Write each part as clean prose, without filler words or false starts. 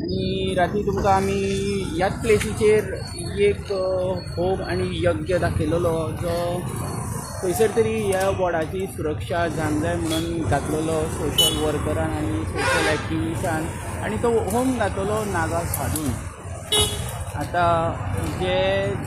आणि राती तुमकां आमी ह्याच प्लेसीचेर एक होम आनी यज्ञ दाखयलेलो जो खंयसर तरी ह्या वॉर्डाची सुरक्षा जावंक जाय म्हणून घातलेलो सोशल वर्करान आनी सोशल एक्टिविस्टान आनी तो होम घातलेलो नागा साधून. आतां जे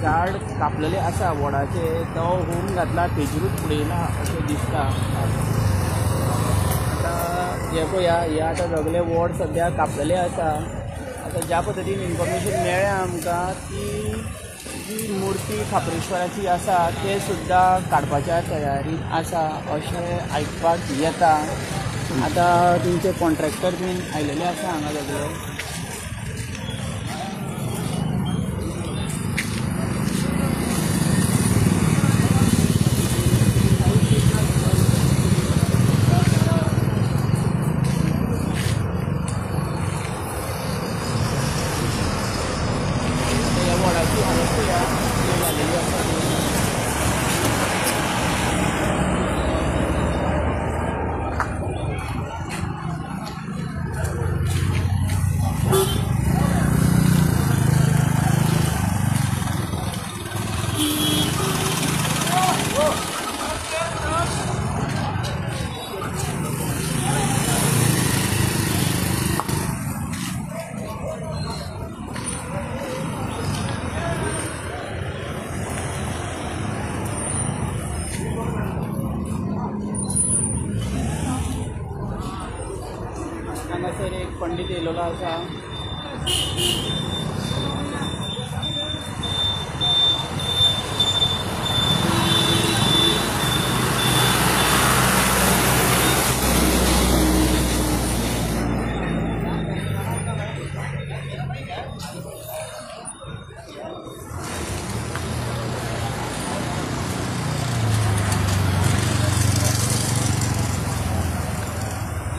झाड कापलेले आसा वॉर्डाचे तो होम घातला तेजेरूच उडयला अशें दिसता. आतां हे पळया हे आतां सगळे वॉर्ड सद्या कापलेले आसा. आतां ज्या पद्दतीन इन्फॉर्मेशन मेळ्ळें आमकां की जी मूर्ती खापरेश्वराची आसा ते सुद्दां काडपाच्या तयारीन आसा अशें आयकपाक येता. आतां तुमचे कॉन्ट्रॅक्टर बीन आयलेले आसा हांगा सगळे. हांगासर एक पंडीत येयलेलो आसा.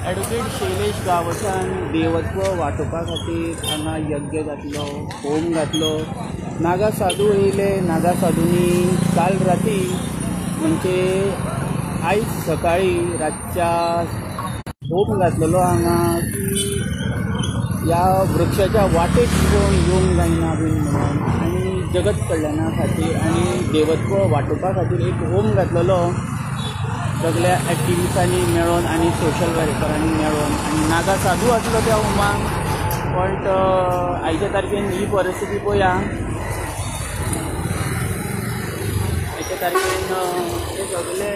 ॲडवोकेट शैलेश गांवच्यान देवत्व वांटोवपा खातीर हांगा यज्ञ घातलो, होम घातलो. नागा साधू येयले. नागा साधूनी काल राती म्हणजे आयज सकाळी रातच्या होम घातलेलो हांगा की ह्या वृक्षाच्या वाटेक कोण येवंक जायना बीन म्हणून आनी जगत कल्याणा खातीर आनी देवत्व वांटोवपा खातीर एक होम घातलेलो सगळ्या एक्टिविस्टांनी मेळून आनी सोशल वर्करांनी मेळून. आनी नागा साधू आसलो त्या होमाक. पण आयच्या तारखेन ही परिस्थिती पळया. आयच्या तारखेन हे सगळे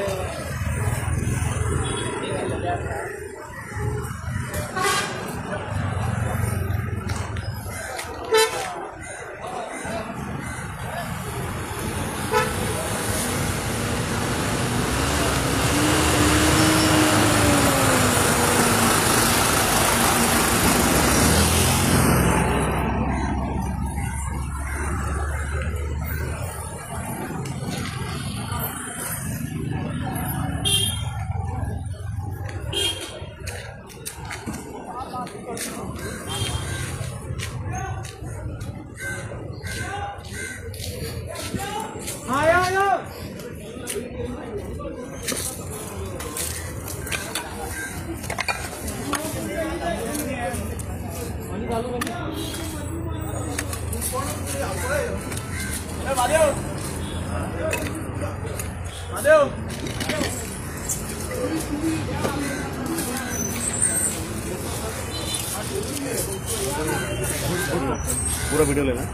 पूरा वीडियो लेना.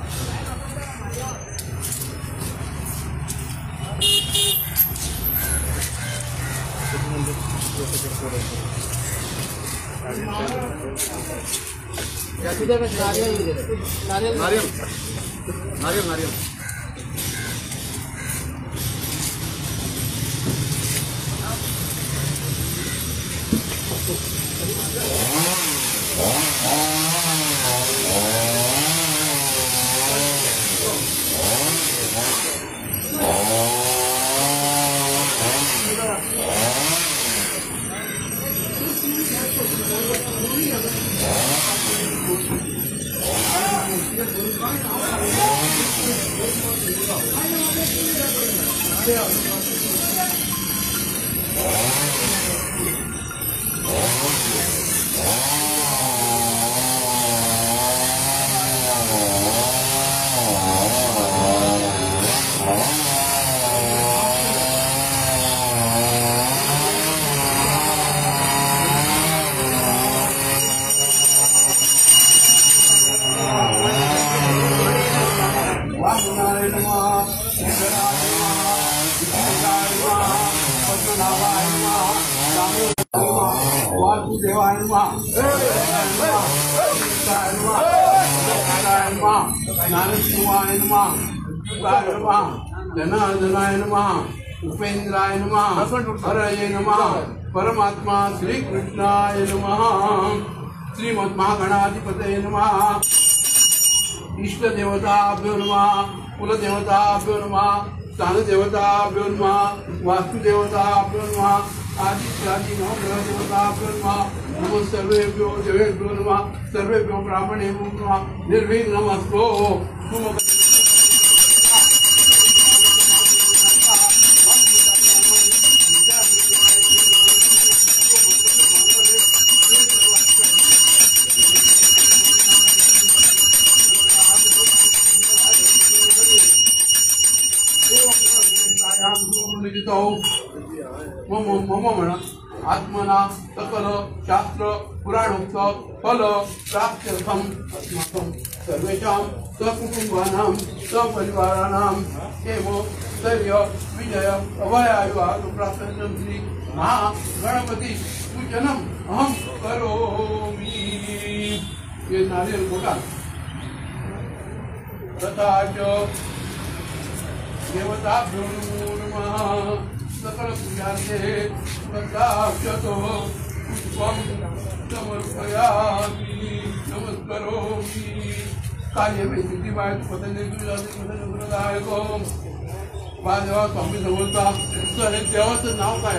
नारियल नारियल नारियल वासुदेवाय नमः ज्ञानशिवाय नमः जनार्दनाय नमः उपेन्द्राय नमः हरये नमः परमात्मा श्री कृष्णाय नमः श्रीमद्महागणाधिपतये नमः इष्ट देवताभ्यो नमः कुलदेवताभ्यो नमः स्थानदेवताभ्यो नमः वास्तुदेवताभ्यो नमः आदित्यादि नवग्रह देवताभ्यो नमः नमः सर्वेभ्यो देवेभ्यो नमः सर्वेभ्यो ब्राह्मणेभ्यो नमः निर्विघ्नमस्तु आत्मना सकल शास्त्र पुराणोक्त फल प्राप्त्यर्थम अस्माकं सर्वेषां सकुटुम्बानां सपरिवाराणां एवं स्थैर्य विजय अभयायुवादुप्राप्त्यर्थं श्री महागणपति पूजनम् अहं करोमि। ये नारियल गोटा तथा च देवताभ्यो नमः सकल पूजार्थे तथाक्षतो पुष्पं समर्पयामि नमस्करोमि। कार्य में सिद्धिमाय पतंजलिदायको जेव्हा स्वामी समोरचा तर हे देवाचं नाव काय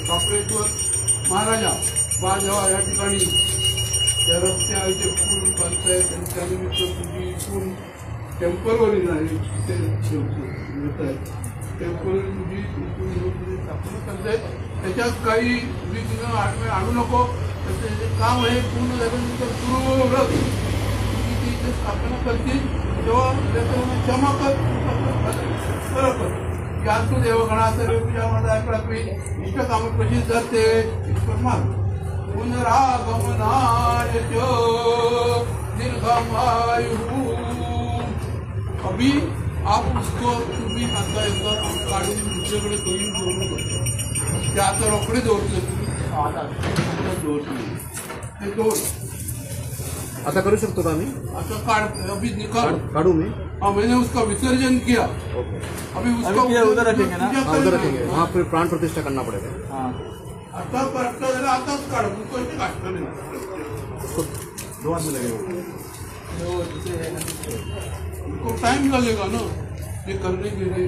डॉक्टरेश्वर महाराजा जेव्हा या ठिकाणी त्या रस्त्याचे पूल बनतंय त्यांच्या निमित्त तुझी पूल टेम्पररी नाही ते मिळत आहे टेम्पररी तुझी स्थापना करते त्याच्यात काही विघ्न आणू नको त्याचे काम आहे पूर्ण झाल्यानंतर पूर्वव्रत तुझी ती इथे स्थापना करतील तेव्हा त्याच्यामध्ये क्षमा कर बरोबर यातून देवगणा सर्व पूजा माझा ऐकली इष्ट काम कशी जाते ईश्वर मार्ग पुनरागमनाय च दीर्घमायु। अभी आप उसको तुम्ही आता एकदा काढून दुसरीकडे करून जोडून करतो ते आता रोकडे जोडले ते जोड आता करू शकतो का आम्ही आता काढ अभी निकाल काढू मी हाँ मैंने उसका विसर्जन किया अभी उसका उधर रखेंगे ना उधर रखेंगे वहाँ फिर प्राण प्रतिष्ठा करना पड़ेगा हाँ आता आताच काढ कशी काढतो नाही 2 आदमी लगेगा उनको टाइम लगेगा ना ये करने के लिए।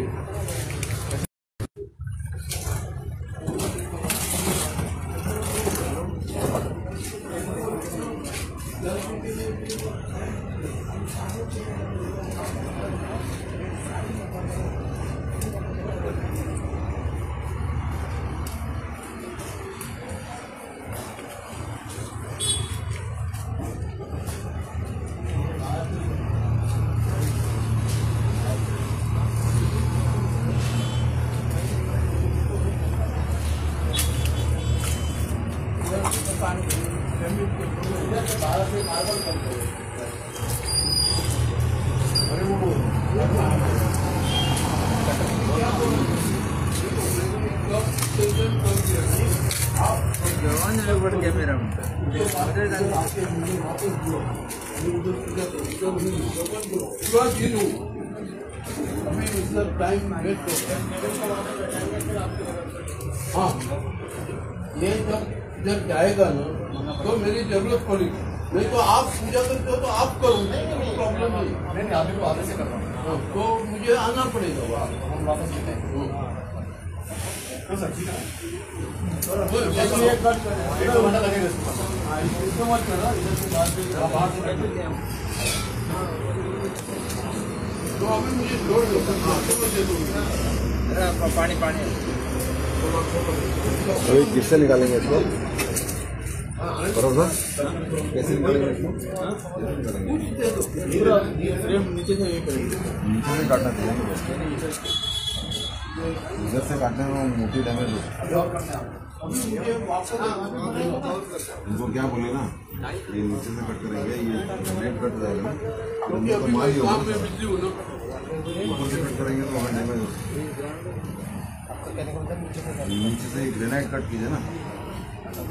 हाँ ये जब जाएगा ना तो मेरी जरूरत पड़ी नहीं तो आप पूजा करते हो तो आप करो प्रॉब्लम नहीं आगे तो आगे से कर रहा हूँ तो मुझे आना पड़ेगा हम वापस लेते हैं तो अभी मुझे जोड़ दो पानी पानी अभी किससे निकालेंगे इसको बरोबर कैसे निकालेंगे इसको नीचे से काटना चाहिए इधर से काटने में मोटी डैमेज हो इनको क्या बोले ना ये नीचे से कट करेंगे ये नेट कट जाएगा तो मार ही होगा ऊपर से कट करेंगे तो वहाँ डैमेज हो नीचे से ग्रेनाइट कट कीजिए ना,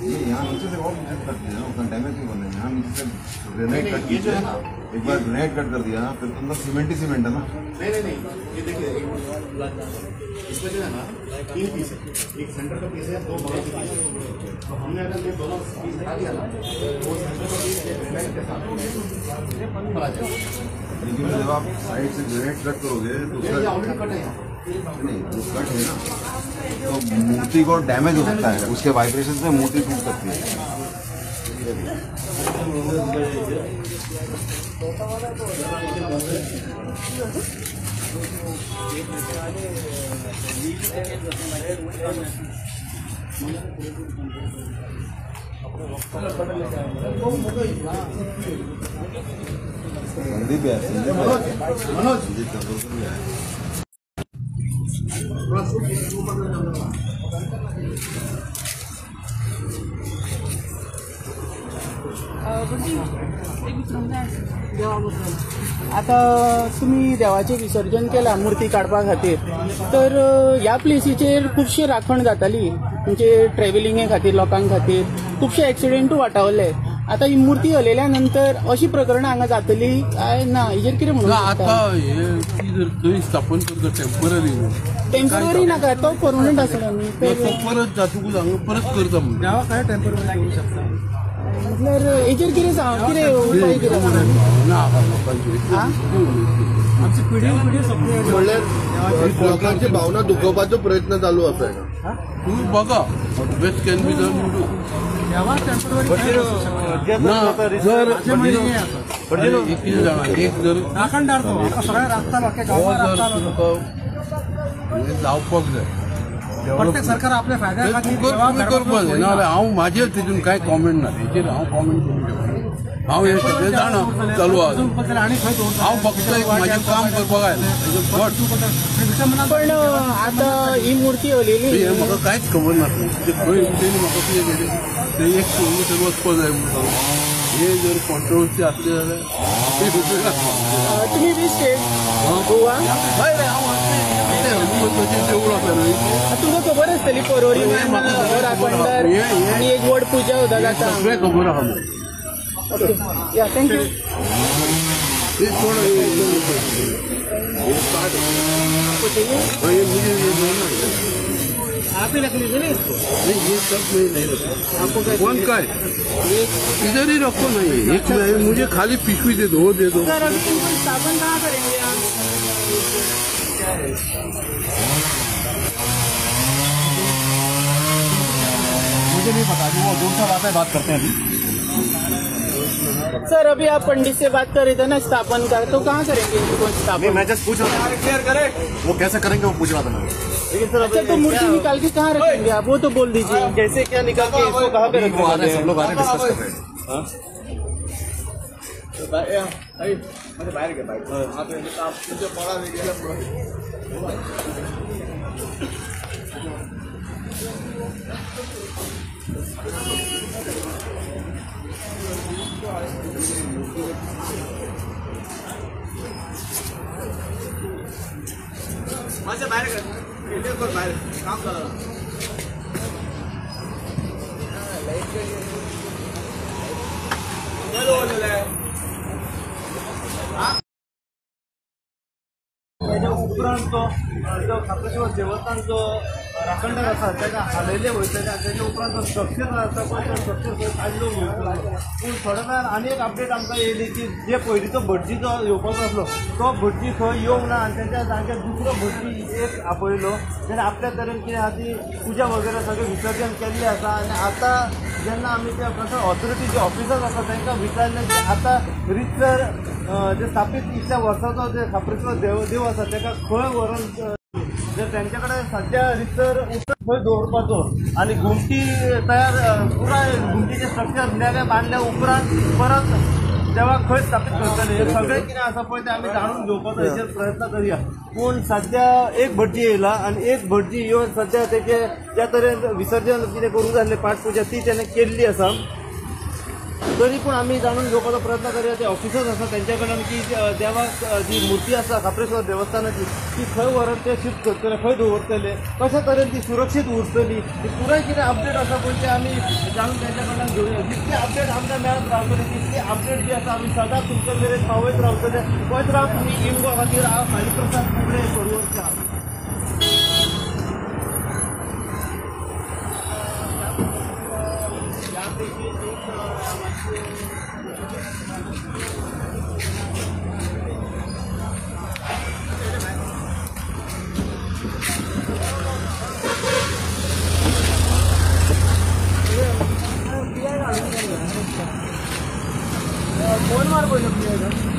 ये यहाँ नीचे से और नीचे कट कीजिए ना, उतना डैमेज नहीं बनना है। यहाँ नीचे से ग्रेनाइट कट कीजिए, एक बार ग्रेनाइट कट कर दिया फिर तो अंदर सीमेंट ही सीमेंट है ना। नहीं, ये देखिए इसमें जो है ना 3 पीस है, एक सेंटर का पीस है, 2 बगल के पीस है। तो हमने अगर ये दोनों पीस हटा दिया ना, वो सेंटर का पीस ग्रेनाइट के साथ ऊपर आ जाएगा। लेकिन जब आप साइड से ग्रेनाइट कट करोगे तो उसका ऑलरेडी कट है, नहीं वो कट है ना, तो मूर्ति को डैमेज हो सकता है, उसके वाइब्रेशन से मूर्ति टूट सकती है। संदीप है, मनोज संदीप चंद्रशेखर भी है। आता तुम्ही देवाचें विसर्जन केलां मुर्ती काडपा खातीर, तर ह्या प्लेसीचेर खुबशी राखण जाताली, म्हणजे ट्रॅव्हलिंगे खातीर लोकांक खातीर खुबशे एक्सिडेंटूय वाटावले। आता ही मूर्ती हलयल्या नंतर अशी प्रकरणां हांगा जातली काय ना, हेजेर कितें म्हणून आता हे ती जर थंय स्थापन करता टेम्पररी नाका, तो परमनंट आसलो न्ही, परत जातकूच हांगा परत करता म्हणून देवा काय टेम्पररी लागू शकता म्हटल्यार हेजेर कितें कितें उपाय कितें म्हणून आमची पिढी सगळी म्हणल्यार लोकांची भावना दुखोवपाचो प्रयत्न चालू आसा हांगा। तुम्ही बघा बेस्ट कॅन बी डन म्हणून देवा टेम्पररी ना जर एक जाणा एक जर राखणदार तो आता सगळ्या राखता लोक हो गांवांत जर राखता लोक तुमकां हें जावपाक जाय प्रत्येक सरकार आपल्या फायद्या खातीर तुम्ही करपाक जाय, नाजाल्यार हांव म्हाजेर तितून कांय कॉमेंट ना, हेचेर हांव कॉमेंट करूंक शकना। हांव हे सगळें जाणा चालू आसा, आणि खंय दोन हांव फक्त एक म्हाजें काम करपाक आयला। पण आता ही मूर्ती हलयली हे म्हाका कांयच खबर नासलें, ते खंय तेणी म्हाका कितें केलें ते एक थंय वचपाक जाय म्हणून हे जर कॉन्ट्रोवर्सी आसली जाल्यार तुम्ही बी स्टेट गोवा हय रे हांव हनुमंताचें देवूळ आसा न्हय, तुमकां खबर आसतली परवरी राखणदार आनी एक व्हड पुजा सुद्दां जाता। सगळें खबर आहा म्हाका। ओके या थँक्यू। हे कोण आप ही लकड़ी से नहीं, ये सब मैं नहीं रखा। आपको कौन का है? इधर ही रखो नहीं, एक नहीं, मुझे खाली पिशवी दे दो, दे दो। सर अभी तुमको स्थापन कहाँ करेंगे आप? मुझे नहीं पता कि वो दूसरा बात है, बात करते हैं अभी। सर अभी आप पंडित से बात कर रहे थे ना स्थापन का, तो कहाँ करेंगे इनको स्थापन? मैं जस्ट पूछ रहा था क्लियर करे वो कैसे करेंगे, वो पूछ रहा था मैं। लेकिन सर अच्छा तो मूर्ति निकाल के कहाँ रखेंगे आप, वो तो बोल दीजिए। कैसे क्या निकाल के इसको कहाँ पे रखेंगे? आ रहे हैं, सब लोग आ रहे हैं, डिस्कस कर रहे हैं। बाहर के बाहर काम कर रहा उपरांत जो खापेश्वर देवस्थानचो राखणदार आसा ताका हालयले वयतले आनी ताच्या उपरांत जो स्ट्रक्चर आसा पळय तो स्ट्रक्चर खंय काडलो पूण थोड्या वेळान आनी एक अपडेट आमकां येयली की जे पयलींचो भटजी जो येवपाचो आसलो तो भटजी खंय येवंक ना आनी तेच्या जाग्यार दुसरो भटजी एक आपयलो तेणें आपल्या तरेन कितें आसा ती पुजा वगैरे सगळें विसर्जन केल्लें आसा आनी आतां जेन्ना आमी त्या प्रकार ऑथॉरिटी जे ऑफिसर्स आसा तांकां विचारलें की आतां रितसर जे स्थापीत इतल्या वर्साचो जे खापरेचो देव आसा ताका खंय व्हरून जर त्यांच्या कडेन सध्या रितसर उतर खंय दवरपाचो आनी घुमटी तयार पुराय घुमटीचें स्ट्रक्चर नेले बांदल्या उपरांत परत देवाक खंय स्थापीत करतले हे सगळें कितें आसा पळय तें आमी जाणून घेवपाचो हेचेर प्रयत्न करया। पूण सध्या एक भटजी येयला आनी एक भटजी येवन सध्या तेचे त्या तरेन विसर्जन कितें करूंक जाय आसलें पाठ पुजा ती तेणें केल्ली आसा तरी पण आम्ही जाणून घेवपाचो प्रयत्न करूया ते ऑफिसर्स आसा तेंच्या कडल्यान की देवाक जी मुर्ती आसा काप्रेश्वर देवस्थानाची ती खंय व्हरून ते शिफ्ट करतले खंय दवरतले कशा तरेन ती सुरक्षीत उरतली ती पुराय कितें अपडेट आसा पळय ते आमी जाणून तेंच्या कडल्यान घेवया जितके अपडेट आमकां मेळत रावतले तितके अपडेट जी आसा आमी सदांच तुमचे मेरेन पावयत रावतले पळयत राव तुमी इनगो खातीर हांव हरिप्रसाद कुंबळे कोरवरच्या फोन मार पडलो